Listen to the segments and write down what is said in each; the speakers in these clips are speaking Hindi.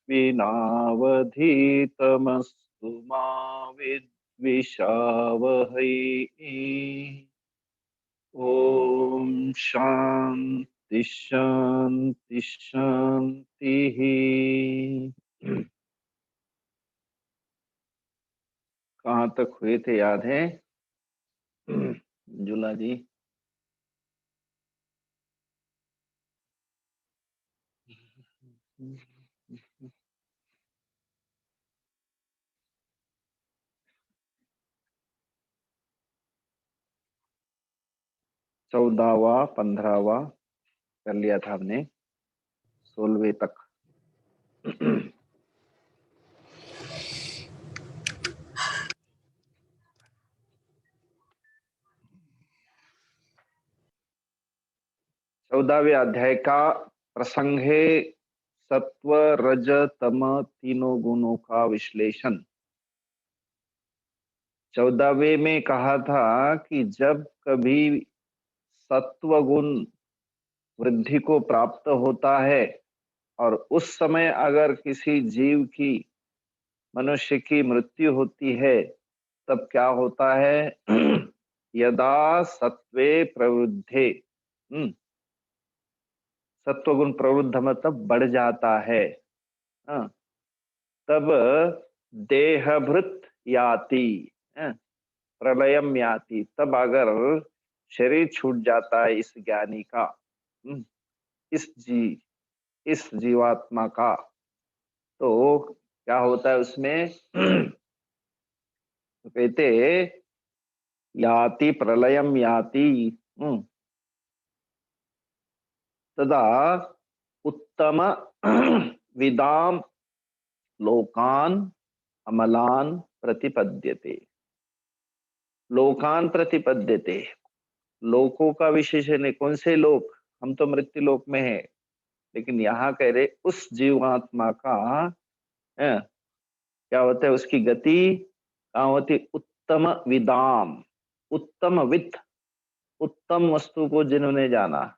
विनावधीतमस्तु मा विद्विषावहै। ओम शांति शांति शांति। कहाँ तक हुए थे याद है जुला जी? चौदहवा 15वां कर लिया था हमने, 16वें तक। चौदहवें अध्याय का प्रसंग है सत्व रज तम तीनों गुणों का विश्लेषण। 14वें में कहा था कि जब कभी सत्व गुण वृद्धि को प्राप्त होता है और उस समय अगर किसी जीव की, मनुष्य की मृत्यु होती है, तब क्या होता है? यदा सत्वे प्रवृद्धे, सत्वगुण प्रवृद्ध मतलब बढ़ जाता है, हाँ, तब देहभृत याति, प्रलयम याति, तब अगर शरीर छूट जाता है इस ज्ञानी का, इस जीवात्मा का, तो क्या होता है उसमें? तो कहते याति प्रलयम याति, तदा उत्तम विदाम लोकान अमलान प्रतिपद्यते। लोकान प्रतिपद्यते, लोकों का विशेषण है। कौन से लोक? हम तो मृत्यु लोक में है, लेकिन यहाँ कह रहे उस जीवात्मा का क्या होता है, उसकी गति कहाँ होती? उत्तम विदाम, उत्तम वित्त, उत्तम वस्तु को जिन्होंने जाना,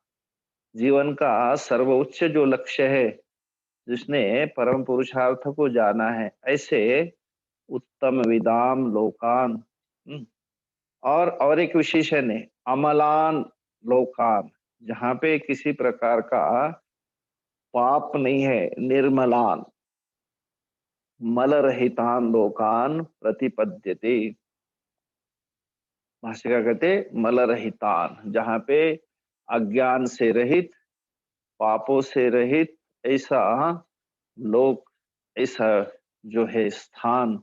जीवन का सर्वोच्च जो लक्ष्य है, जिसने परम पुरुषार्थ को जाना है, ऐसे उत्तम विदाम लोकान। और एक विशेषण है अमलान लोकान, जहां पे किसी प्रकार का पाप नहीं है, निर्मलान, मल रहितान लोकान प्रतिपद्यते। भाष्यकार कहते मल रहितान, जहां पे अज्ञान से रहित, पापों से रहित ऐसा लोक, ऐसा जो है स्थान,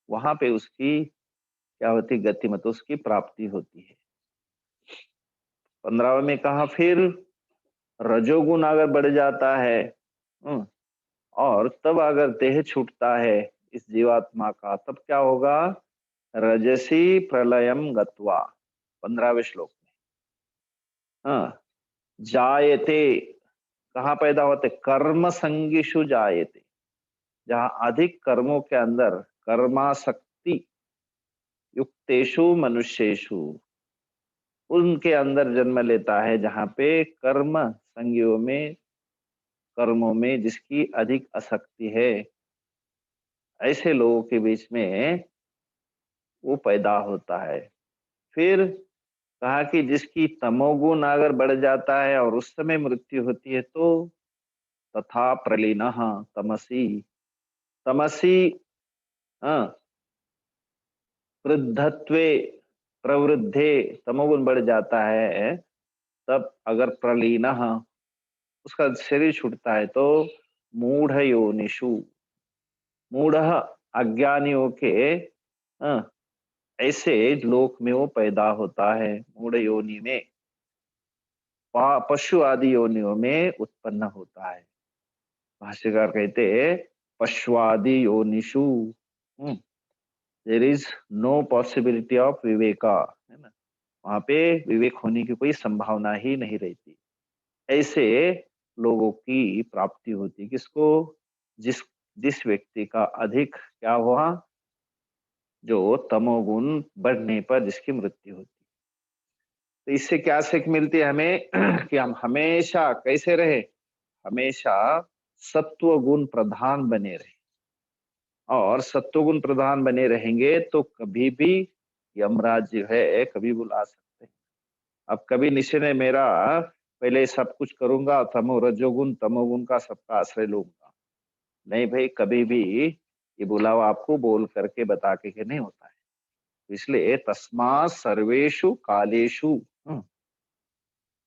वहां पे उसकी क्या होती? गति, मत उसकी प्राप्ति होती है। 15वें में कहा फिर रजोगुण अगर बढ़ जाता है, और तब अगर देह छूटता है इस जीवात्मा का, तब क्या होगा? रजसी प्रलयम गत्वा, 15वें श्लोक में। जायते, कहाँ पैदा होते? कर्म संगिषु जायते, जहां अधिक कर्मों के अंदर, कर्मासक्ति युक्तेषु मनुष्येषु, उनके अंदर जन्म लेता है, जहां पे कर्म संगियों में, कर्मों में जिसकी अधिक आसक्ति है, ऐसे लोगों के बीच में वो पैदा होता है। फिर कहा कि जिसकी तमोगुण अगर बढ़ जाता है और उस समय मृत्यु होती है, तो तथा प्रलीनः तमसी, तमसी वृद्धत्वे प्रवृद्धे, तमोगुण बढ़ जाता है, तब अगर प्रलीनः, उसका शरीर छूटता है, तो मूढ़ योनिषु, मूढ़ अज्ञानियों के ऐसे लोक में वो पैदा होता है, मूढ़ योनि में, पशु आदि योनियों में उत्पन्न होता है। भाष्यकार कहते पशुआदि योनिषु there is no possibility of viveka, है ना, वहां पे विवेक होने की कोई संभावना ही नहीं रहती। ऐसे लोगों की प्राप्ति होती, किसको? जिस जिस व्यक्ति का अधिक क्या हुआ, जो तमोगुण बढ़ने पर जिसकी मृत्यु होती। तो इससे क्या सीख मिलती है हमें? कि हम हमेशा कैसे रहे? हमेशा सत्व गुण प्रधान बने रहे, और सत्वगुण प्रधान बने रहेंगे तो कभी भी यमराज जो है कभी बुला सकते हैं। अब कभी निश्चय ने मेरा पहले सब कुछ करूंगा, तमो रजोगुण तमोगुण का सबका आश्रय लूंगा, नहीं भाई, कभी भी ये बुलावा आपको बोल करके बता के नहीं होता है। इसलिए तस्मात् सर्वेषु कालेषु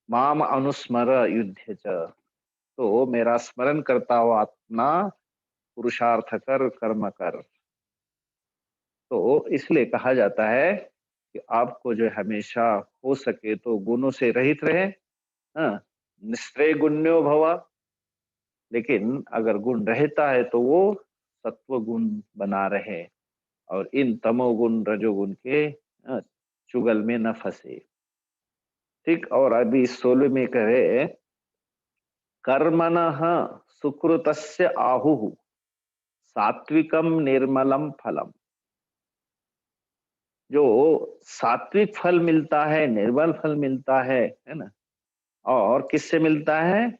माम अनुस्मर युध्य च, तो मेरा स्मरण करता हुआ अपना पुरुषार्थ कर, कर्म कर। तो इसलिए कहा जाता है कि आपको जो हमेशा हो सके तो गुणों से रहित रहे। हाँ, निश्चय गुण्यो भवा, लेकिन अगर गुण रहता है तो वो सत्व गुण बना रहे, और इन तमोगुण रजोगुण के चुगल में न फंसे। ठीक, और अभी 16 में कहे कर्मणः सुकृतस्य आहुः सात्विकम निर्मलम फलम। जो सात्विक फल मिलता है, निर्मल फल मिलता है ना, और किससे मिलता है?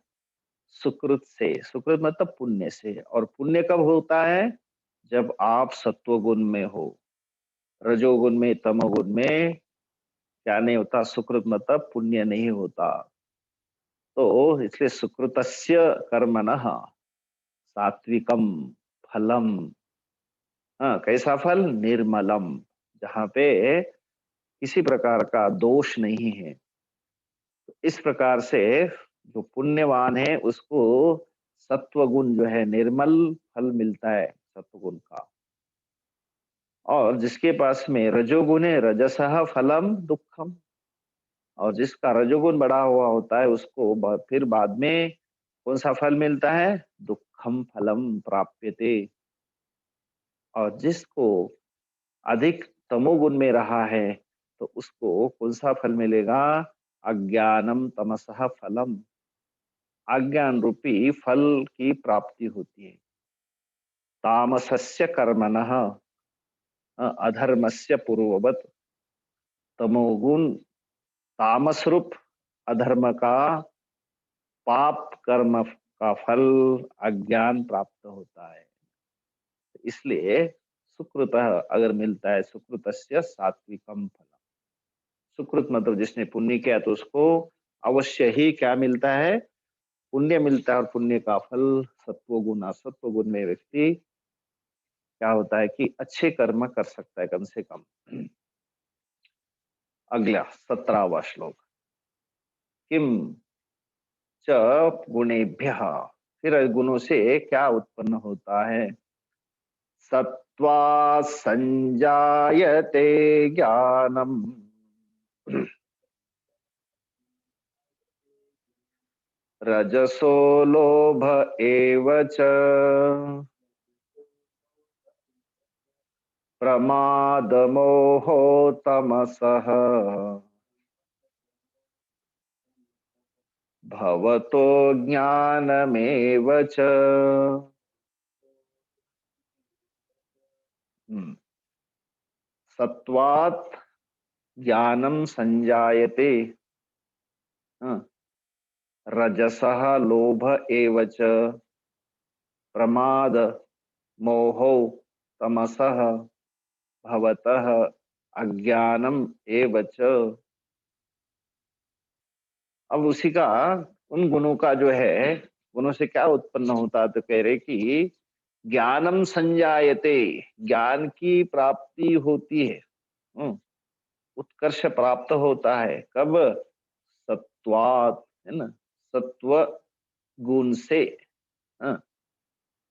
सुकृत से। सुकृत मतलब पुण्य से। और पुण्य कब होता है? जब आप सत्वगुण में हो। रजोगुण में, तमोगुण में क्या नहीं होता? सुकृत मतलब पुण्य नहीं होता। तो इसलिए सुकृतस्य कर्मणः सात्विकम फलम। हाँ, कैसा फल? निर्मलम, जहाँ पे किसी प्रकार का दोष नहीं है। तो इस प्रकार से जो पुण्यवान है उसको सत्वगुण जो है निर्मल फल मिलता है सत्वगुण का। और जिसके पास में रजोगुण है, रजसः फलम दुखम, और जिसका रजोगुण बढ़ा हुआ होता है उसको फिर बाद में कौन सा फल मिलता है? दुखम फलम प्राप्यते। और जिसको अधिक तमोगुण में रहा है तो उसको कौन सा फल मिलेगा? अज्ञानम तमसः फलम, अज्ञान रूपी फल की प्राप्ति होती है। तामसस्य कर्मणः अधर्मस्य पूर्ववत, तमोगुण तामस रूप अधर्म का, पाप कर्म का फल अज्ञान प्राप्त होता है। इसलिए सुकृत अगर मिलता है, सुकृतस्य सात्विकम फल। सुकृत मतलब जिसने पुण्य किया तो उसको अवश्य ही क्या मिलता है? पुण्य मिलता है। और पुण्य का फल सत्वगुण, असत्वगुण में व्यक्ति क्या होता है कि अच्छे कर्म कर सकता है कम से कम। अगला 17वां श्लोक, किम च गुणेभ्यः, फिर गुणों से क्या उत्पन्न होता है? सत्वा संजायते ज्ञानम, रजसो लोभ एव च, प्रमाद मोहो तमसः भवतो ज्ञानमेव च। सत्वात् ज्ञानम संजायते, रजसः लोभ एव च, प्रमाद मोहो तमसः भवतः अज्ञानम एव च। अब उसी का, उन गुणों का जो है, गुणों से क्या उत्पन्न होता है? तो कह रहे कि ज्ञानम संजायते, ज्ञान की प्राप्ति होती है। उत्कर्ष प्राप्त होता है कब? सत्वात, है ना, सत्व गुण से। हाँ,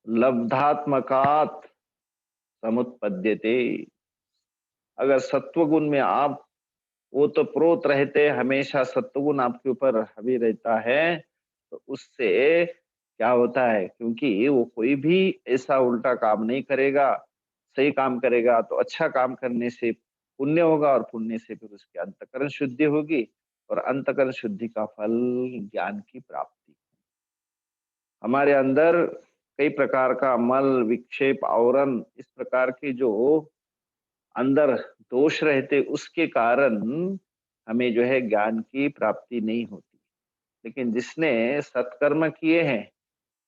लब्धात्मकात समुत्पद्यते। अगर सत्व गुण में आप वो तो प्रोत रहते, हमेशा सत्वगुण आपके ऊपर हावी रहता है, तो उससे क्या होता है? क्योंकि वो कोई भी ऐसा उल्टा काम नहीं करेगा, सही काम करेगा। तो अच्छा काम करने से पुण्य होगा, और पुण्य से फिर उसकी अंतकरण शुद्धि होगी, और अंतकरण शुद्धि का फल ज्ञान की प्राप्ति। हमारे अंदर कई प्रकार का मल, विक्षेप, आवरण, इस प्रकार के जो अंदर दोष रहते, उसके कारण हमें जो है ज्ञान की प्राप्ति नहीं होती। लेकिन जिसने सत्कर्म किए हैं,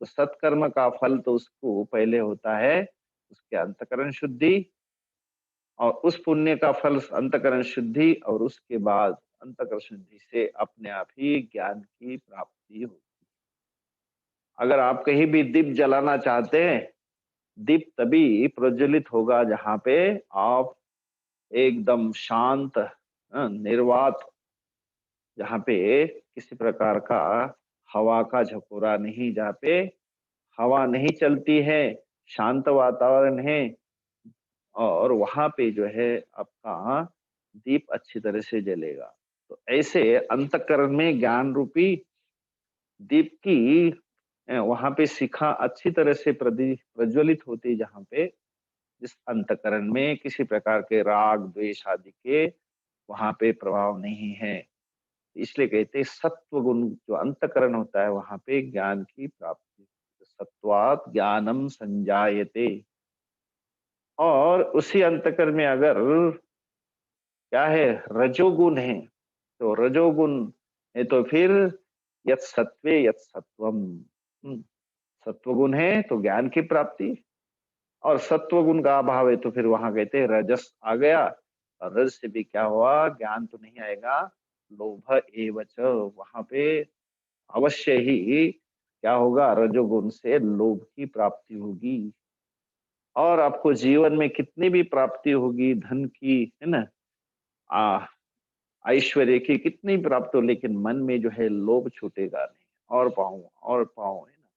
तो सत्कर्म का फल तो उसको पहले होता है उसके अंतःकरण शुद्धि, और उस पुण्य का फल अंतःकरण शुद्धि, और उसके बाद अंतःकरण शुद्धि से अपने आप ही ज्ञान की प्राप्ति होगी। अगर आप कहीं भी दीप जलाना चाहते हैं, दीप तभी प्रज्वलित होगा जहाँ पे आप एकदम शांत, निर्वात, जहाँ पे किसी प्रकार का हवा का झकोरा नहीं, जहाँ पे हवा नहीं चलती है, शांत वातावरण है, और वहां पे जो है आपका दीप अच्छी तरह से जलेगा। तो ऐसे अंतःकरण में ज्ञान रूपी दीप की वहां पे शिखा अच्छी तरह से प्रज्वलित होती है, जहाँ पे जिस अंतःकरण में किसी प्रकार के राग द्वेष आदि के वहां पे प्रभाव नहीं है। इसलिए कहते हैं सत्व गुण जो अंतःकरण होता है वहां पे ज्ञान की प्राप्ति, सत्वात ज्ञानम संजायते। और उसी अंतःकरण में अगर क्या है, रजोगुण है, तो रजोगुण है तो फिर यत सत्वे यत सत्वम, सत्वगुण है तो ज्ञान की प्राप्ति, और सत्वगुण का अभाव है तो फिर वहां कहते हैं रजस आ गया, और रज से भी क्या हुआ, ज्ञान तो नहीं आएगा, लोभ एवच, वहां पे अवश्य ही क्या होगा, रजोगुण से लोभ की प्राप्ति होगी। और आपको जीवन में कितनी भी प्राप्ति होगी, धन की, है ना, आ ऐश्वर्य की कितनी प्राप्त हो, लेकिन मन में जो है लोभ छूटेगा नहीं, और पाऊं, है ना।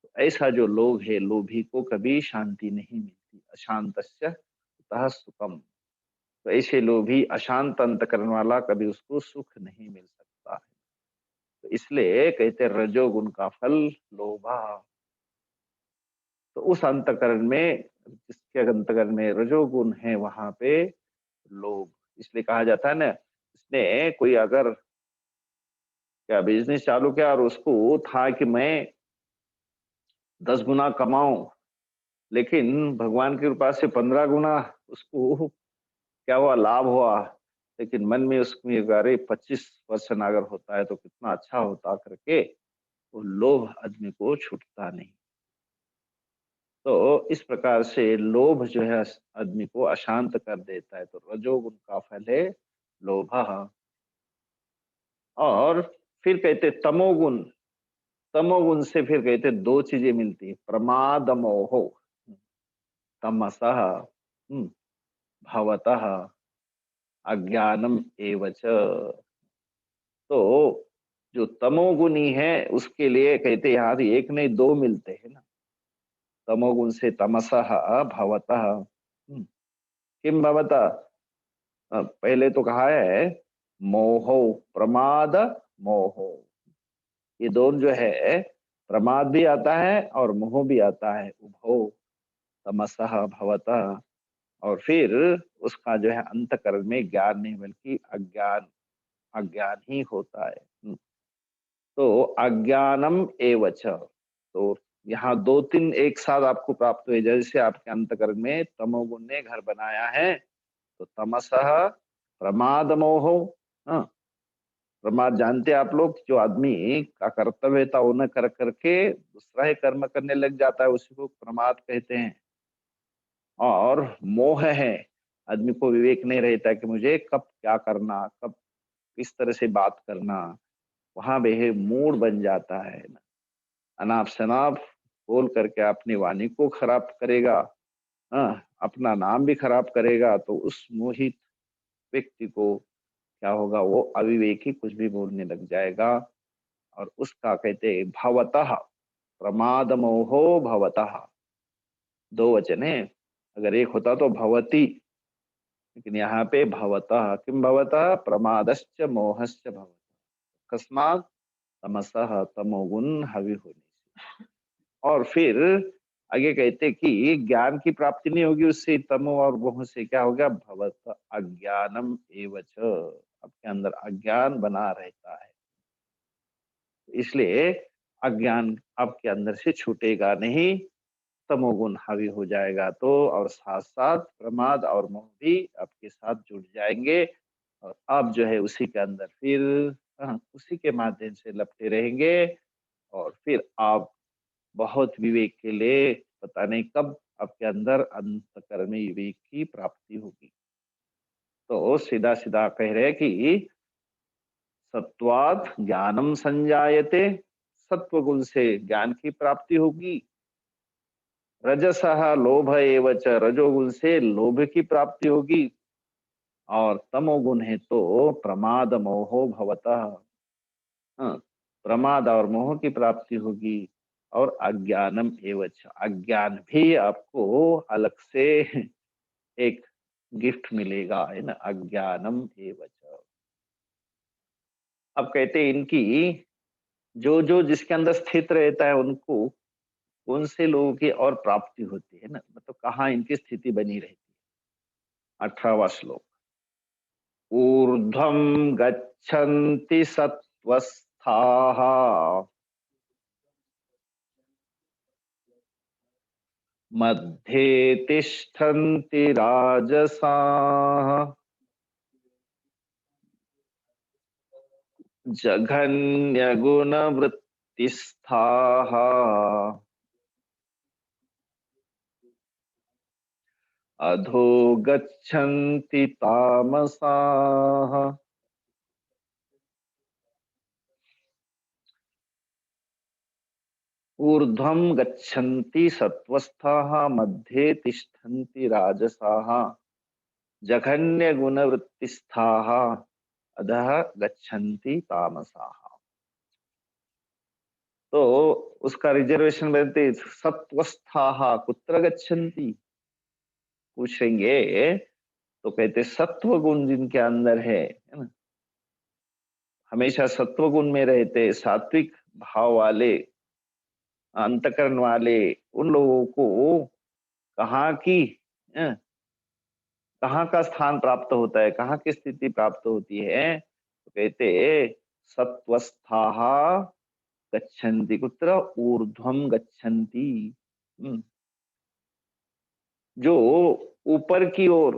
तो ऐसा जो लोभ है, लोभी को कभी शांति नहीं मिलती, अशांतस्य कुतः सुखम। तो ऐसे लोभी अशांत अंतकरण वाला कभी उसको सुख नहीं मिल सकता है। तो इसलिए कहते हैं रजोगुण का फल लोभा। तो उस अंतकरण में, जिसके अंतकरण में रजोगुण है वहां पे लोभ, इसलिए कहा जाता है ना, इसने कोई अगर क्या बिजनेस चालू किया और उसको था कि मैं 10 गुना कमाऊं, लेकिन भगवान की कृपा से 15 गुना उसको क्या हुआ, लाभ हुआ, लेकिन मन में उसमें अरे 25% अगर होता है तो कितना अच्छा होता करके वो लोभ आदमी को छूटता नहीं। तो इस प्रकार से लोभ जो है आदमी को अशांत कर देता है, तो रजोगुण का फल है लोभ। और फिर कहते तमोगुण, तमोगुण से फिर कहते दो चीजें मिलती है, प्रमाद मोह, तमसः भवतः अज्ञानम एवच। तो जो तमोगुणी है उसके लिए कहते यहाँ एक नहीं दो मिलते हैं ना, तमोगुण से तमसः भवतः, किम भवतः, पहले तो कहा है मोहो, प्रमाद मोहो, ये दोनों जो है, प्रमाद भी आता है और मोह भी आता है, उभो तमसः भवतः। और फिर उसका जो है अंतकरण में ज्ञान नहीं बल्कि अज्ञान, अज्ञान ही होता है। तो अज्ञानम एवच, तो यहाँ दो तीन एक साथ आपको प्राप्त हुए, जैसे आपके अंतकरण में तमोगुण ने घर बनाया है, तो तमसः प्रमाद मोहो, हाँ, प्रमाद जानते हैं आप लोग, जो आदमी का कर्तव्य था वो न कर करके दूसरा ही कर्म करने लग जाता है, उसी को प्रमाद कहते हैं। और मोह है, आदमी को विवेक नहीं रहता कि मुझे कब क्या करना, कब किस तरह से बात करना, वहां वह मूड बन जाता है ना, अनाप शनाप बोल करके अपनी वाणी को खराब करेगा, हाँ, अपना नाम भी खराब करेगा, तो उस मोहित व्यक्ति को क्या होगा, वो अविवेकी कुछ भी बोलने लग जाएगा। और उसका कहते हैं भवतः, प्रमाद मोहो भवतः, दो वचन है, अगर एक होता तो भवती, लेकिन यहाँ पे भवतः, किम भवतः, प्रमादश्च मोहश्च भवतः, अकस्मात तमसः, तमोगुण हावी होने से। और फिर आगे कहते कि ज्ञान की प्राप्ति नहीं होगी उससे, तमो और मोह से क्या होगा, भवत अज्ञानम एवच, आपके अंदर अज्ञान बना रहता है, इसलिए अज्ञान आपके अंदर से छूटेगा नहीं, तमोगुण हावी हो जाएगा तो, और साथ साथ प्रमाद और मोह भी आपके साथ जुड़ जाएंगे, और आप जो है उसी के अंदर फिर उसी के माध्यम से लपटे रहेंगे, और फिर आप बहुत विवेक के लिए पता नहीं कब आपके अंदर अंतःकरण विवेक की प्राप्ति होगी। तो सीधा सीधा कह रहे हैं कि सत्वात ज्ञानम संजायते, सत्व गुण से ज्ञान की प्राप्ति होगी। रजसः लोभ एव च, रजोगुण से लोभ की प्राप्ति होगी। और तमोगुण है तो प्रमाद मोहो भवतः, हाँ, प्रमाद और मोह की प्राप्ति होगी। और अज्ञानम एवच, अज्ञान भी आपको अलग से एक गिफ्ट मिलेगा, है ना, अज्ञानम एवच। अब कहते हैं इनकी जो जो जिसके अंदर स्थित रहता है उनको कौन से लोगों की और प्राप्ति होती है ना, मतलब कहाँ इनकी स्थिति बनी रहती है। 18वां श्लोक, ऊर्ध्वं गच्छन्ति सत्त्वस्थाः, मध्ये तिष्ठन्ति राजसाः, जघन्यगुणवृत्तिस्थाः, अधो गच्छन्ति तामसाः। ऊर्ध्वं गच्छन्ति सत्त्वस्थाः, मध्ये तिष्ठन्ति राजसाः, जघन्य गुणवृत्तिस्थाः, अधः गच्छन्ति तामसाः। तो उसका रिजर्वेशन बनते, सत्वस्थाः कुत्र गच्छन्ति पूछेंगे तो कहते सत्व गुण जिनके अंदर है ना, हमेशा सत्व गुण में रहते, सात्विक भाव वाले, अंतकरण वाले, उन लोगों को कहाँ की, अ, कहाँ का स्थान प्राप्त होता है, कहाँ की स्थिति प्राप्त होती है, तो कहते सत्वस्थाः गच्छन्ति कुत्र, ऊर्ध्वं गच्छन्ति। जो ऊपर की ओर,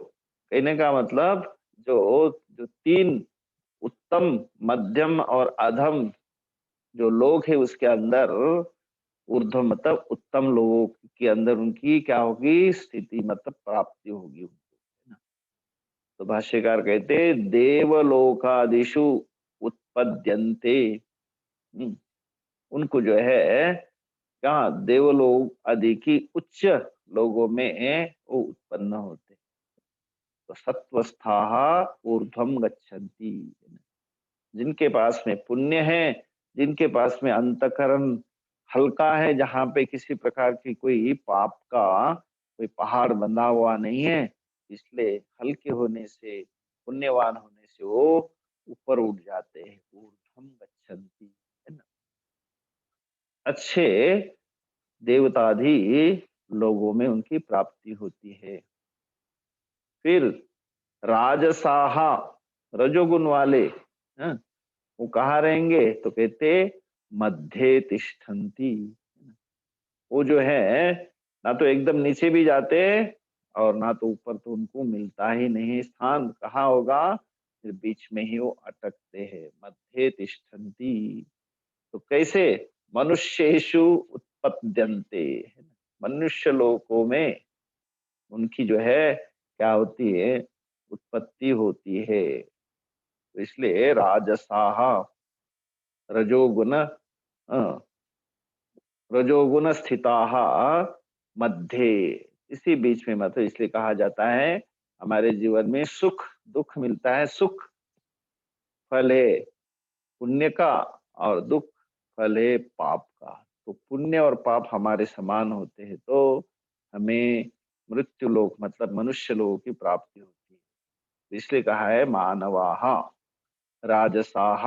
कहने का मतलब जो जो तीन उत्तम, मध्यम और अधम जो लोग है उसके अंदर, ऊर्ध्व मतलब उत्तम लोगों के अंदर उनकी क्या होगी स्थिति, मतलब प्राप्ति होगी उनको, है ना। तो भाष्यकार कहते देवलोकादिषु उत्पद्यन्ते, उनको जो है कहा देवलोक आदि की उच्च लोगों में वो उत्पन्न होते। तो सत्वस्थाः ऊर्ध्वं गच्छन्ति, जिनके पास में पुण्य है, जिनके पास में अंतकरण हल्का है, जहां पे किसी प्रकार की कोई पाप का कोई पहाड़ बंधा हुआ नहीं है, इसलिए हल्के होने से, पुण्यवान होने से वो ऊपर उठ जाते हैं, ऊर्ध्वं गच्छन्ति, है ना। अच्छे देवताधि लोगों में उनकी प्राप्ति होती है। फिर राजसाहा, रजोगुण वाले, हाँ, वो कहाँ रहेंगे तो कहते मध्य तिष्ठन्ति, वो जो है ना तो एकदम नीचे भी जाते और ना तो ऊपर, तो उनको मिलता ही नहीं स्थान, कहाँ होगा, फिर बीच में ही वो अटकते हैं, मध्य तिष्ठन्ति। तो कैसे, मनुष्येषु उत्पद्यन्ते, मनुष्य लोकों में उनकी जो है क्या होती है, उत्पत्ति होती है। तो इसलिए राजसाह, रजोगुण, रजोगुण स्थिताः मध्ये, इसी बीच में, मतलब इसलिए कहा जाता है हमारे जीवन में सुख दुख मिलता है, सुख फल है पुण्य का और दुख फल है पाप का। तो पुण्य और पाप हमारे समान होते हैं तो हमें मृत्यु लोक मतलब मनुष्य लोगों की प्राप्ति होती है। तो इसलिए कहा है मानवाः राजसाः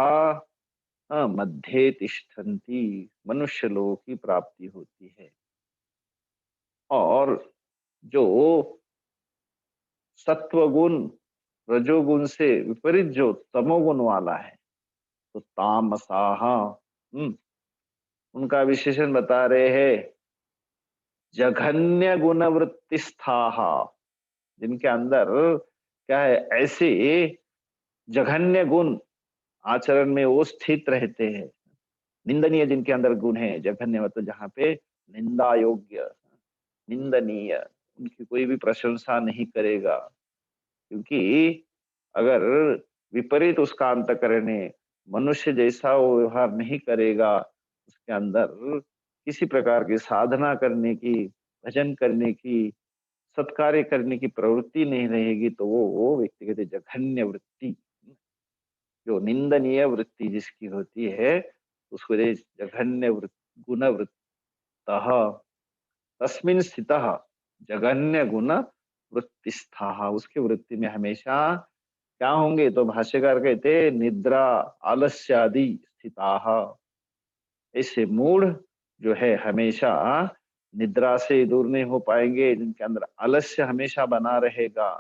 मध्ये तिष्ठन्ति, मनुष्य लोगों की प्राप्ति होती है। और जो सत्वगुण रजोगुण से विपरीत जो तमोगुण वाला है, तो तामसाह, उनका विशेषण बता रहे हैं, जघन्य गुण वृत्तिस्थाः, जिनके अंदर क्या है, ऐसे जघन्य गुण आचरण में वो स्थित रहते हैं, निंदनीय जिनके अंदर गुण है, जघन्य मतलब जहाँ पे निंदा योग्य, निंदनीय, उनकी कोई भी प्रशंसा नहीं करेगा, क्योंकि अगर विपरीत उसका अंतःकरण है, मनुष्य जैसा वो व्यवहार नहीं करेगा, उसके अंदर किसी प्रकार की साधना करने की, भजन करने की, सत्कार्य करने की प्रवृत्ति नहीं रहेगी, तो वो व्यक्ति कहते जघन्य वृत्ति, जो निंदनीय वृत्ति जिसकी होती है उसको जघन्य गुण वृत्तः तस्मिन् स्थितः जघन्य गुण वृत्तिस्थाः, उसकी वृत्ति में हमेशा क्या होंगे, तो भाष्यकार कहते निद्रा आलस्य आदि स्थिताः, ऐसे मूढ़ जो है हमेशा निद्रा से दूर नहीं हो पाएंगे, जिनके अंदर आलस्य हमेशा बना रहेगा,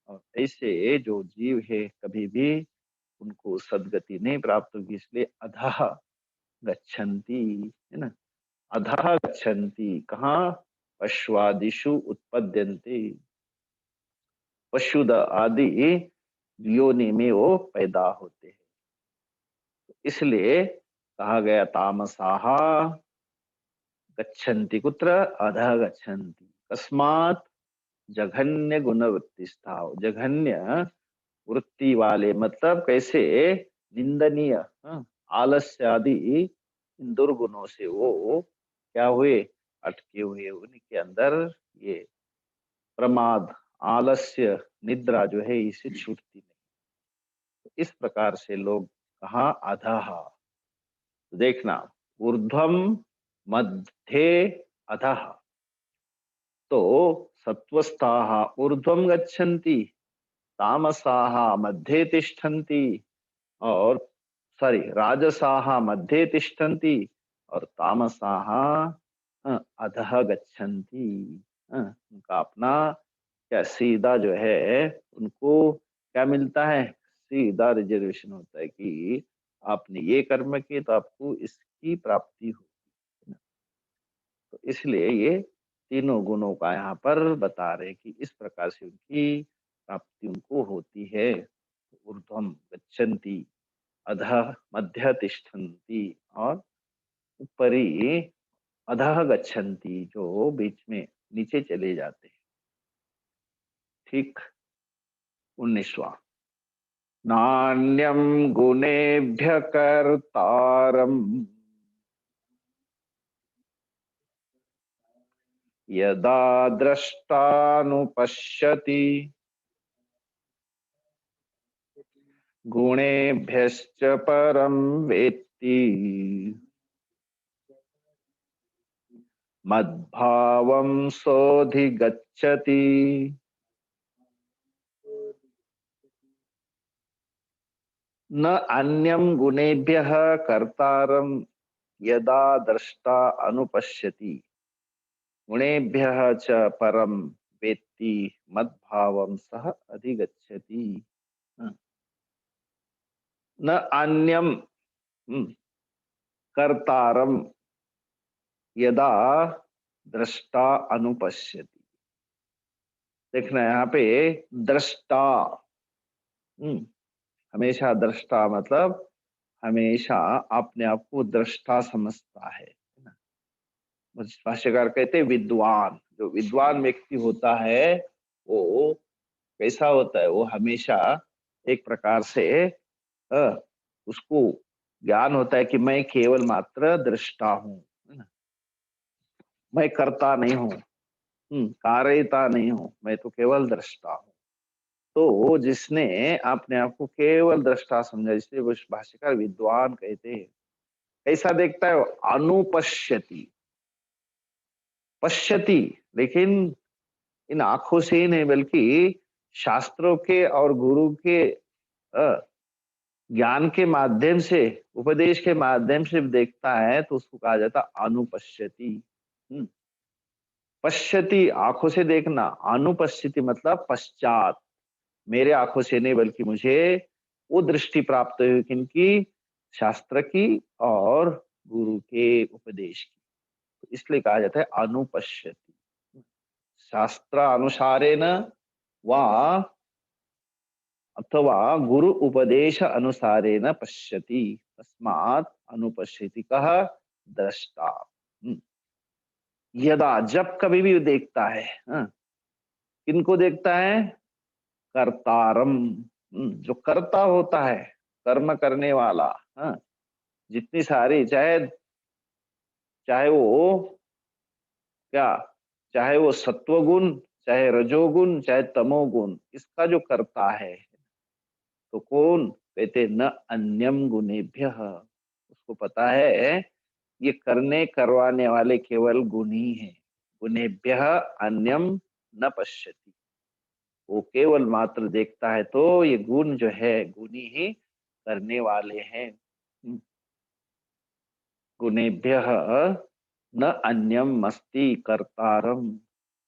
और ऐसे जो जीव है कभी भी उनको सदगति नहीं प्राप्त होगी, इसलिए अधः गच्छन्ति, है ना, अधः गच्छन्ति, कहाँ, पश्वादिषु उत्पद्यन्ते, पशुद आदि योनि में वो पैदा होते हैं, इसलिए कहा गया तामसाः गच्छन्ति कुत्र, अधः गच्छन्ति, कस्मात्, जघन्य गुणवृत्तिस्था, जघन्य वृत्ति वाले, मतलब कैसे, निंदनीय, आलस्य आदि इन दुर्गुणों से वो क्या हुए, अटके हुए, उनके अंदर ये प्रमाद, आलस्य, निद्रा जो है इसे छूटती नहीं, तो इस प्रकार से लोग कहा अधः, तो देखना, ऊर्ध्वम मध्ये अधः, तो सत्वस्थाः ऊर्ध्वम गच्छन्ति, तामसाः मध्ये तिष्ठन्ति, और सॉरी राजसाः मध्ये तिष्ठन्ति, और तामसाः अधः गच्छन्ति, उनका अपना क्या सीधा जो है उनको क्या मिलता है, सीधा रिजर्वेशन होता है कि आपने ये कर्म किए तो आपको इसकी प्राप्ति होगी, तो इसलिए ये तीनों गुणों का यहाँ पर बता रहे कि इस प्रकार से उनकी प्राप्ति उनको होती है, ऊर्ध्वम गच्छन्ति, अधः मध्य तिष्ठन्ति, और ऊपरी अधः गच्छन्ति, जो बीच में नीचे चले जाते हैं। ठीक, 19वां, नान्यं गुणेभ्य कर्तारम् यदा द्रष्टानुपश्यति गुणेभ्यश्च परं वेत्ति मद्भावं सोऽधिगच्छति, न अन्यं गुणेभ्यः कर्तारं यदा द्रष्टा अनुपश्यति गुणेभ्यः च परं वेत्ति मद्भावं सः अधिगच्छति, न अन्यं कर्तारं यदा दृष्टा अनुपश्यति, देखना यहाँ पे दृष्टा, हमेशा दृष्टा मतलब हमेशा अपने आप को दृष्टा समझता है ना, भाष्यकार कहते हैं विद्वान, जो विद्वान व्यक्ति होता है वो कैसा होता है, वो हमेशा एक प्रकार से उसको ज्ञान होता है कि मैं केवल मात्र दृष्टा हूँ, है ना, मैं करता नहीं हूँ, कार्यता नहीं हूँ, मैं तो केवल दृष्टा हूँ, तो जिसने अपने आप को केवल दृष्टा समझा, इसलिए वो भाष्यकार विद्वान कहते हैं, कैसा देखता है, अनुपश्यति, पश्यति, लेकिन इन आंखों से ही नहीं बल्कि शास्त्रों के और गुरु के ज्ञान के माध्यम से, उपदेश के माध्यम से देखता है, तो उसको कहा जाता अनुपश्यति। पश्यति आंखों से देखना, अनुपश्यति मतलब पश्चात, मेरे आंखों से नहीं बल्कि मुझे वो दृष्टि प्राप्त हुई किनकी, शास्त्र की और गुरु के उपदेश की, तो इसलिए कहा जाता है अनुपश्यति, शास्त्र अनुसारेण वा अथवा गुरु उपदेश अनुसारेण पश्यति, तस्मात् अनुपश्यति कः, दृष्टा। यदा जब कभी भी देखता है, हाँ, किनको देखता है? कर्तारम, जो कर्ता होता है, कर्म करने वाला, हाँ, जितनी सारी, चाहे चाहे वो क्या, चाहे वो सत्वगुण, चाहे रजोगुण, चाहे तमोगुण, इसका जो कर्ता है तो कौन? कहते न अन्यम गुणेभ्य, उसको पता है ये करने करवाने वाले केवल गुणी हैं। गुणेभ्य अन्यम न पश्यति, वो केवल मात्र देखता है तो ये गुण जो है गुणी ही करने वाले हैं। गुणेभ्य न अन्यम अस्ति कर्तारम,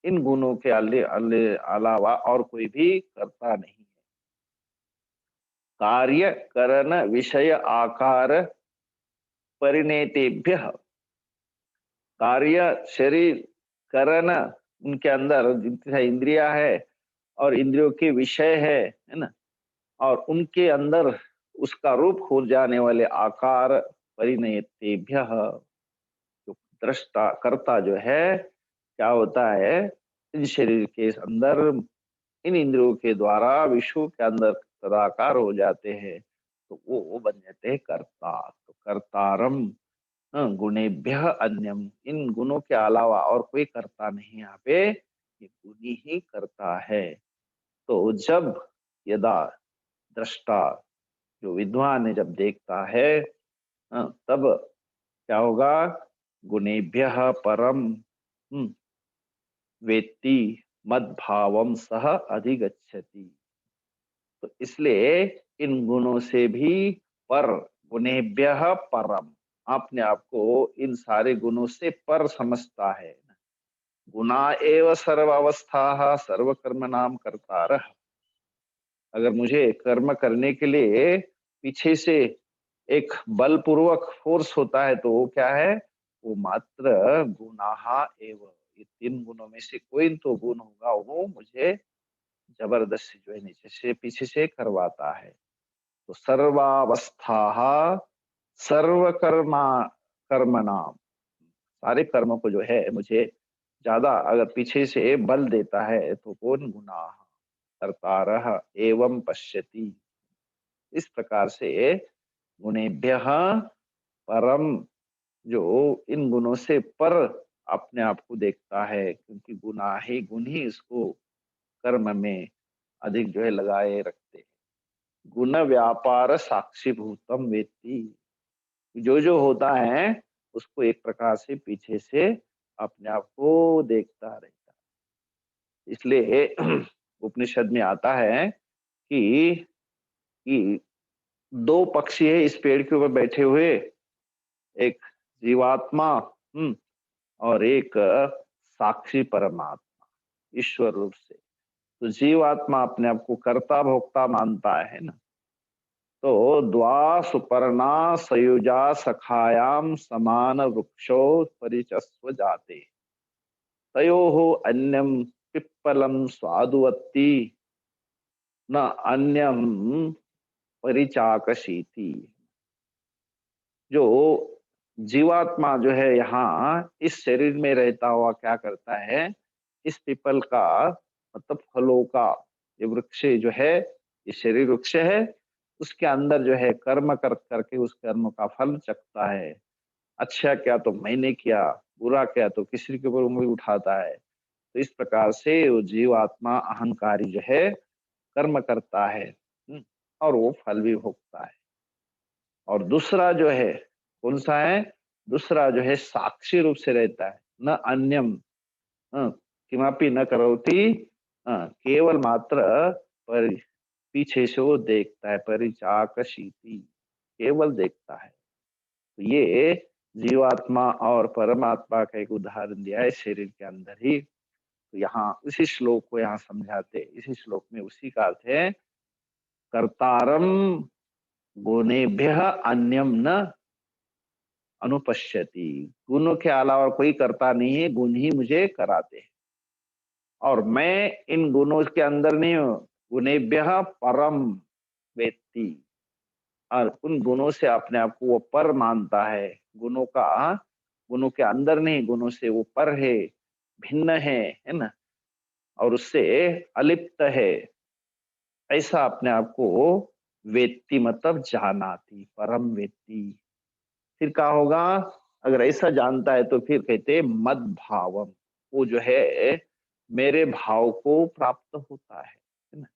इन गुणों के अलावा और कोई भी कर्ता नहीं है। कार्य करण विषय आकार परिणेतेभ्य, कार्य शरीर करण, उनके अंदर जितनी इंद्रिया है और इंद्रियों के विषय है ना, और उनके अंदर उसका रूप हो जाने वाले आकार परिणयतेभ्य, जो दृष्टा कर्ता जो है क्या होता है, इन शरीर के अंदर इन इंद्रियों के द्वारा विश्व के अंदर तदाकार हो जाते हैं, तो वो बन जाते हैं कर्ता। तो कर्तारम, गुणेभ्य अन्यम, इन गुणों के अलावा और कोई करता नहीं, यहाँ पे ये गुणी ही करता है। तो जब यदा दृष्टा, जो विद्वान है, जब देखता है, तब क्या होगा? गुणेभ्य परम वेत्ति मद्भावम सह अधिगच्छति। तो इसलिए इन गुणों से भी पर, गुणेभ्य परम, अपने आप को इन सारे गुणों से पर समझता है। गुणा एव सर्व अवस्था सर्व कर्म नाम कर्ता। अगर मुझे कर्म करने के लिए पीछे से एक बलपूर्वक फोर्स होता है तो वो क्या है? वो मात्र गुणाहा एव, ये तीन गुणों में से कोई तो गुण होगा, वो मुझे जबरदस्ती जो है नीचे से पीछे से करवाता है। तो सर्वावस्था सर्वकर्मा कर्म नाम, सारे कर्मों को जो है मुझे ज्यादा अगर पीछे से बल देता है तो कौन? गुनाह कर्तारः एवं पश्यति। इस प्रकार से गुणेभ्य परम, जो इन गुणों से पर अपने आप को देखता है, क्योंकि गुण ही इसको कर्म में अधिक जो है लगाए रखते हैं। गुण व्यापार साक्षी भूतम वेत्ति, जो जो होता है उसको एक प्रकार से पीछे से अपने आप को देखता रहता है। इसलिए उपनिषद में आता है कि दो पक्षी है इस पेड़ के ऊपर बैठे हुए, एक जीवात्मा और एक साक्षी परमात्मा ईश्वर रूप से। तो जीवात्मा अपने आप को कर्ता भोक्ता मानता है ना, तो द्वा सुपर्णा सयुजा सखायाम समान वृक्षो परिचस्व जाते, तयोः अन्यम पिप्पलम स्वादुवत्ति न अन्यम परिचाकशीति। जो जीवात्मा जो है यहाँ इस शरीर में रहता हुआ क्या करता है? इस पीपल का मतलब फलों का, ये वृक्ष जो है, ये शरीर वृक्ष है, उसके अंदर जो है कर्म कर करके उस कर्म का फल चखता है। अच्छा क्या तो मैंने किया, बुरा क्या तो किसी के ऊपर उंगली उठाता है। तो इस प्रकार से वो जीवात्मा अहंकारी जो है कर्म करता है, और वो फल भी भोगता है। और दूसरा जो है कौन सा है? दूसरा जो है साक्षी रूप से रहता है, न अन्यम किमपि न करोति, केवल मात्र पर पीछे से वो देखता है, परिचाकशीति, केवल देखता है। तो ये जीवात्मा और परमात्मा का एक उदाहरण दिया है शरीर के अंदर ही। तो यहाँ उसी श्लोक को यहाँ समझाते, इसी श्लोक में उसी का अर्थ है कर्तारम गुणेभ्य अन्यम न अनुपश्यति, गुणों के अलावा कोई करता नहीं है, गुण ही मुझे कराते हैं। और मैं इन गुणों के अंदर नहीं हूं, गुणेभ्य परम वेत्ति, और उन गुणों से अपने आप को वो पर मानता है। गुणों का गुणों के अंदर नहीं, गुणों से वो पर है, भिन्न है ना, और उससे अलिप्त है, ऐसा अपने आप को वेत्ती मतलब जानाति, परम वेत्ती। फिर क्या होगा, अगर ऐसा जानता है तो फिर कहते मद भावम, वो जो है मेरे भाव को प्राप्त होता है ना।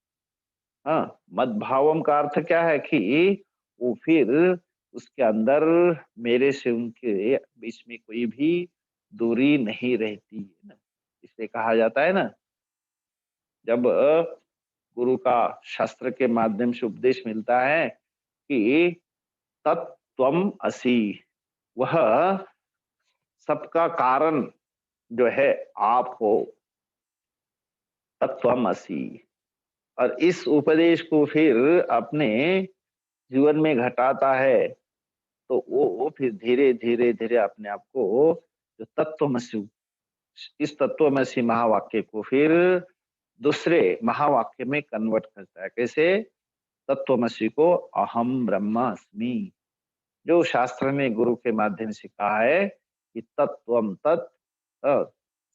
हाँ, मद भावम का अर्थ क्या है कि वो फिर उसके अंदर मेरे से उनके बीच में कोई भी दूरी नहीं रहती है ना। इसे कहा जाता है ना, जब गुरु का शास्त्र के माध्यम से उपदेश मिलता है कि तत्त्वम असि, वह सबका कारण जो है आप हो, तत्त्वमसि। और इस उपदेश को फिर अपने जीवन में घटाता है तो वो फिर धीरे धीरे धीरे अपने आप को जो तत्त्वमसि, इस तत्त्वमसि महावाक्य को फिर दूसरे महावाक्य में कन्वर्ट करता है। कैसे? तत्त्वमसि को अहम ब्रह्मास्मि, जो शास्त्र ने गुरु के माध्यम से कहा है कि तत्वम तत्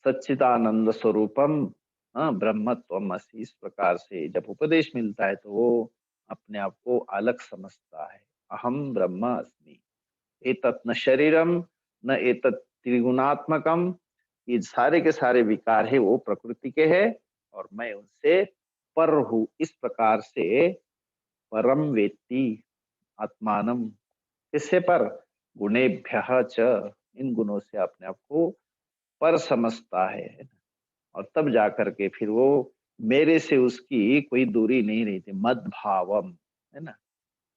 सच्चिदानंद स्वरूपम ब्रह्मत्वम अस्मि, इस प्रकार से जब उपदेश मिलता है तो वो अपने आप को अलग समझता है। अहम ब्रह्म अस्मि, एतत् न शरीरम न एतत् त्रिगुणात्मकम, ये सारे के सारे विकार है वो प्रकृति के हैं और मैं उनसे पर हूँ, इस प्रकार से परम वेत्ति आत्मानम, किससे पर? गुणेभ्यः च, इन गुणों से अपने आप को पर समझता है। और तब जाकर के फिर वो मेरे से उसकी कोई दूरी नहीं रहती, मद भावम, है ना।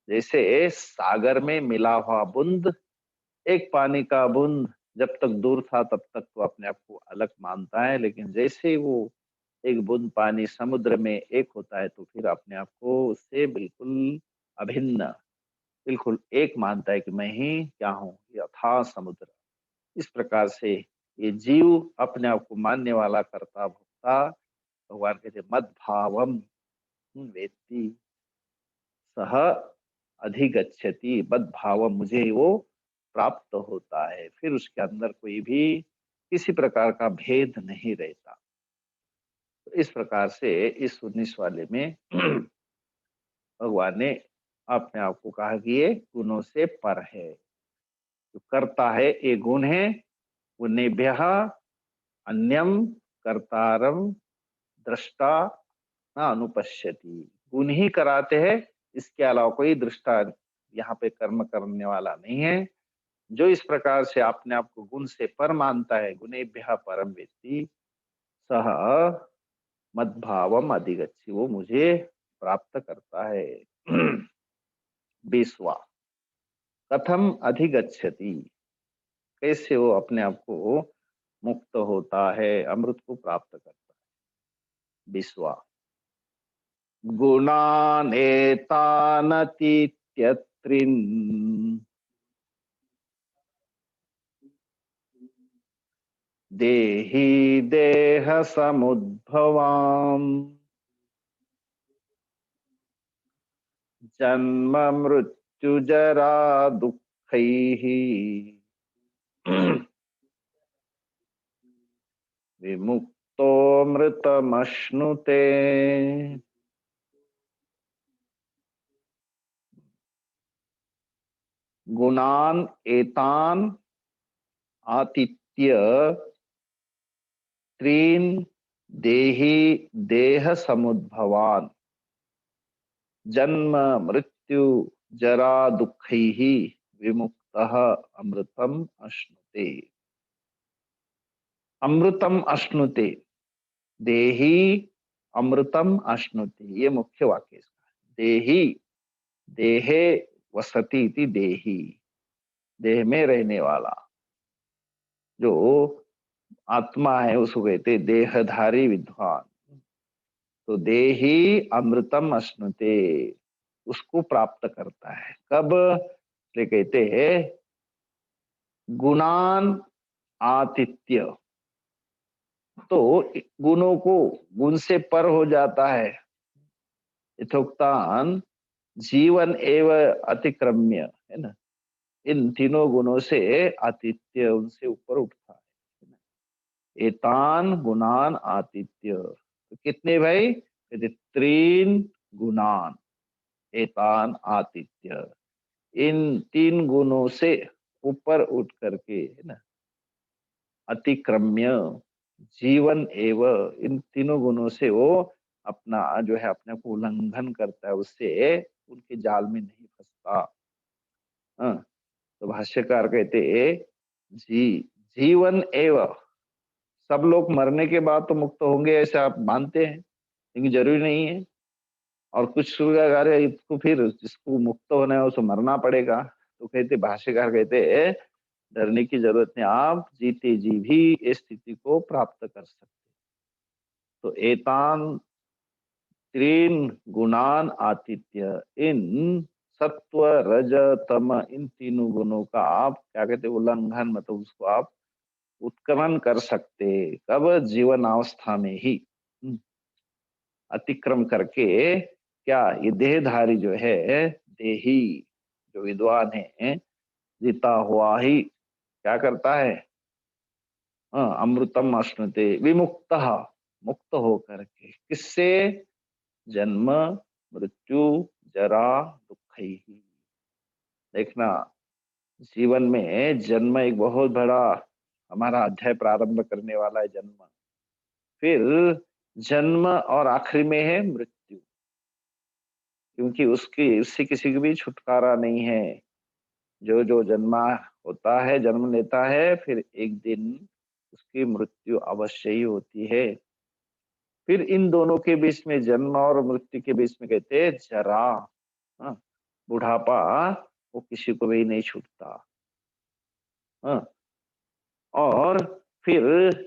जैसे सागर में मिला हुआ बूंद, एक पानी का बूंद जब तक दूर था तब तक तो अपने आप को अलग मानता है, लेकिन जैसे वो एक बूंद पानी समुद्र में एक होता है तो फिर अपने आप को उससे बिल्कुल अभिन्न, बिल्कुल एक मानता है कि मैं ही क्या हूँ, ये अथाह समुद्र। इस प्रकार से ये जीव अपने आप को मानने वाला करता भोक्ता, भगवान कहते मद भावम वेत्ति सह अधिगच्छति, मद भावम, मुझे वो प्राप्त होता है, फिर उसके अंदर कोई भी किसी प्रकार का भेद नहीं रहता। तो इस प्रकार से इस 19 वाले में भगवान ने अपने आप को कहा कि ये गुणों से पर है, जो करता है ये गुण है, गुणेभ्यः अन्यम कर्तारम दृष्टा न अनुपश्यति, गुण ही कराते हैं, इसके अलावा कोई दृष्टा यहाँ पे कर्म करने वाला नहीं है। जो इस प्रकार से अपने आप को गुण से पर मानता है, गुणेभ्यः परम वेत्ति सह मद्भावम अधिगच्छति, वो मुझे प्राप्त करता है। 20वां, कथम अधिगच्छति, कैसे वो अपने आप को मुक्त होता है, अमृत को प्राप्त करता है। 20वां, गुणानेतानतीत्यत्रिन् देहि देह समुद्भवाम् जन्म मृत्यु जरा दुःखैः विमुक्तो मृतमश्नुते। गुणान एतान आतिथ्य त्रीन देहि देह समुद्भवान जन्म मृत्यु जरा दुःखैः विमुक्तः अमृतम अश्नुते। अमृतम अश्नुते, देहि अमृतम अश्नुते, ये मुख्य वाक्य है इसका। देहि, देहे वसति इति देहि, देह में रहने वाला जो आत्मा है उसको कहते देहधारी विद्वान। तो देहि अमृतम अश्नुते, उसको प्राप्त करता है कब? ले कहते हैं गुणान आतिथ्य, तो गुणों को, गुण से पर हो जाता है। यथोक्तान जीवन एवं अतिक्रम्य, है ना, इन तीनों गुणों से आतिथ्य, उनसे ऊपर उठता है। एतान गुणान आतिथ्य, तो कितने भाई? कहते तीन गुणान, एतान आतिथ्य, इन तीन गुणों से ऊपर उठ करके, है ना, अतिक्रम्य जीवन एवं, इन तीनों गुणों से वो अपना जो है अपने को उल्लंघन करता है, उससे उनके जाल में नहीं फंसता। हाँ, तो भाष्यकार कहते जी जीवन एवं, सब लोग मरने के बाद तो मुक्त होंगे ऐसे आप मानते हैं, लेकिन जरूरी नहीं है। और कुछ सूर्यकार है इसको, फिर जिसको मुक्त होना है उसको मरना पड़ेगा। तो कहते भाष्यकार कहते डरने की जरूरत नहीं, आप जीते जी भी इस स्थिति को प्राप्त कर सकते। तो एतान तीन गुणान आतिथ्य, इन सत्व रज तम, इन तीनों गुणों का आप क्या कहते उल्लंघन, मतलब उसको आप उत्क्रमण कर सकते। कब? जीवन अवस्था में ही। अतिक्रम करके क्या, ये देहधारी जो है, देही जो विद्वान है, जीता हुआ ही क्या करता है? अमृतम अश्नुते विमुक्त, मुक्त हो करके किससे? जन्म मृत्यु जरा दुख ही। देखना, जीवन में जन्म एक बहुत बड़ा हमारा अध्याय प्रारंभ करने वाला है, जन्म। फिर जन्म और आखिरी में है मृत्यु, क्योंकि उसकी उससे किसी की भी छुटकारा नहीं है। जो जो जन्मा होता है, जन्म लेता है, फिर एक दिन उसकी मृत्यु अवश्य ही होती है। फिर इन दोनों के बीच में, जन्म और मृत्यु के बीच में कहते हैं जरा, हाँ, बुढ़ापा, वो किसी को भी नहीं छूटता। हाँ, और फिर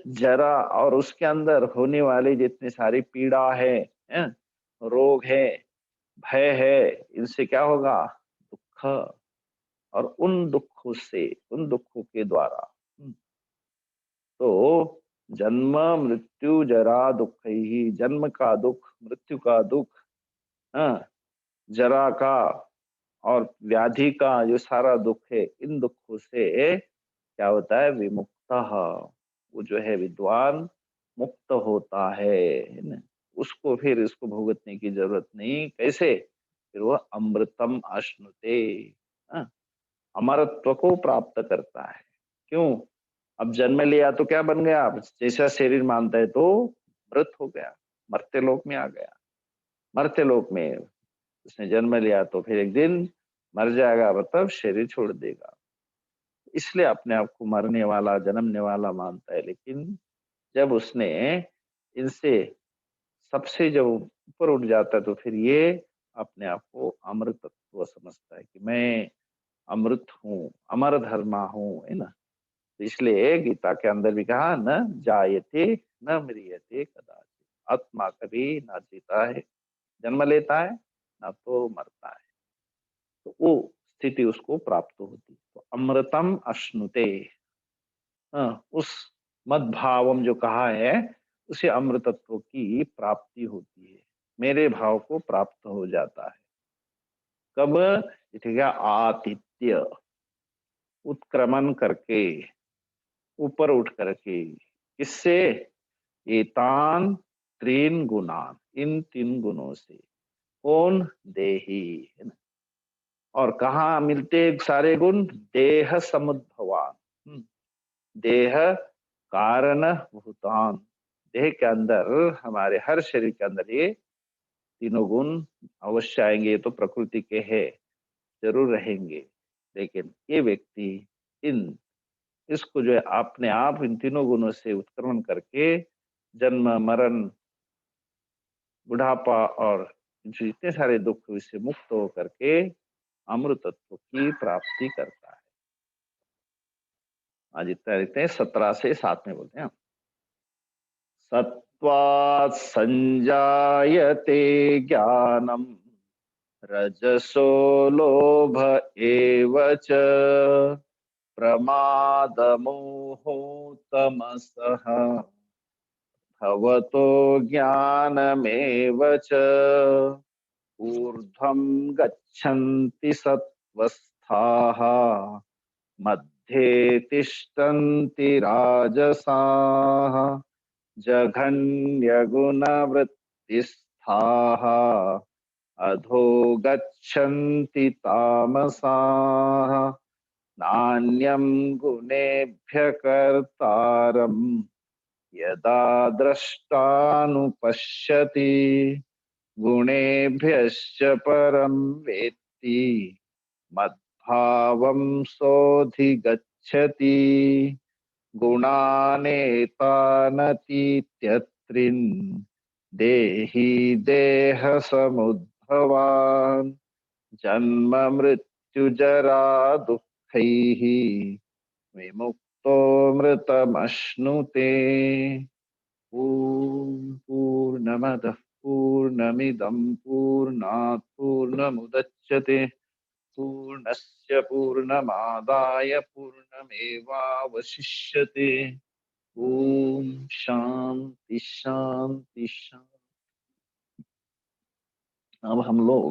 जरा, और उसके अंदर होने वाली जितनी सारी पीड़ा है, हैं, रोग है, भय है, इनसे क्या होगा? दुख। और उन दुखों से, उन दुखों के द्वारा, तो जन्म मृत्यु जरा दुख ही, जन्म का दुख, मृत्यु का दुख, हाँ, जरा का और व्याधि का जो सारा दुख है, इन दुखों से क्या होता है? विमुक्त, वो जो है विद्वान मुक्त होता है ना। उसको फिर इसको भुगतने की जरूरत नहीं। कैसे? फिर वह अमृतम अश्नुते, हाँ, अमरत्व को प्राप्त करता है। क्यों? अब जन्म लिया तो क्या बन गया? अब जैसा शरीर मानता है तो मृत हो गया, मरते लोक में आ गया। मरते लोक में उसने जन्म लिया तो फिर एक दिन मर जाएगा, मतलब शरीर छोड़ देगा। इसलिए अपने आप को मरने वाला, जन्मने वाला मानता है। लेकिन जब उसने इनसे सबसे जब ऊपर उठ जाता है, तो फिर ये अपने आप को अमृतत्व समझता है कि मैं अमृत हूँ, अमर धर्मा हूँ, है ना। तो इसलिए गीता के अंदर भी कहा, न जायते न म्रियते कदाचित, आत्मा कभी ना जीता है, जन्म लेता है, ना तो मरता है। तो वो स्थिति उसको प्राप्त होती। तो अमृतम अश्नुते, उस मद्भावम जो कहा है, उसे अमृतत्व की प्राप्ति होती है, मेरे भाव को प्राप्त हो जाता है। कब? ठीक है, आतिथ्य, उत्क्रमण करके, ऊपर उठ करके, किससे? एतान त्रीन गुणान, इन तीन गुणों से। कौन? देही, है ना। और कहाँ मिलते सारे गुण? देह समुद्भवान, देह कारण भूतान, देह के अंदर, हमारे हर शरीर के अंदर ये तीनों गुण अवश्य आएंगे। ये तो प्रकृति के है, जरूर रहेंगे। लेकिन ये व्यक्ति इन इसको जो है अपने आप इन तीनों गुणों से उत्क्रमण करके जन्म मरण बुढ़ापा और जो इतने सारे दुख, इससे मुक्त होकर के अमृतत्व की प्राप्ति करता है। आज इतना लिखते हैं, 17 से 7 में बोलते हैं। सत्वात् संजायते ज्ञानम, रजसो लोभ एव च, प्रमादमोहो तमसः, भवतो ज्ञानमेव च, ऊर्ध्वं गच्छन्ति सत्त्वस्थाः, मध्ये तिष्ठन्ति राजसाः जघन्यगुणवृत्तिस्थाः अधो गच्छन्ति तामसाः नान्यं गुणेभ्य कर्तारम् यदा द्रष्टानुपश्यति गुणेभ्यश्च परं वेत्ति मद्भावं सोऽधिगच्छति गुणानेतानतीत्यत्रिन् देहि देहसमुद्भवान् जन्म मृत्युजरा दुःखैः विमुक्तो मृतमश्नुते। ॐ पूर्णमदः पूर्णमिदं पूर्णात् पूर्णमुदच्यते पूर्णस्य पूर्णमादाय पूर्णमेवावशिष्यते। ओम शांति शांति शांति। अब हम लोग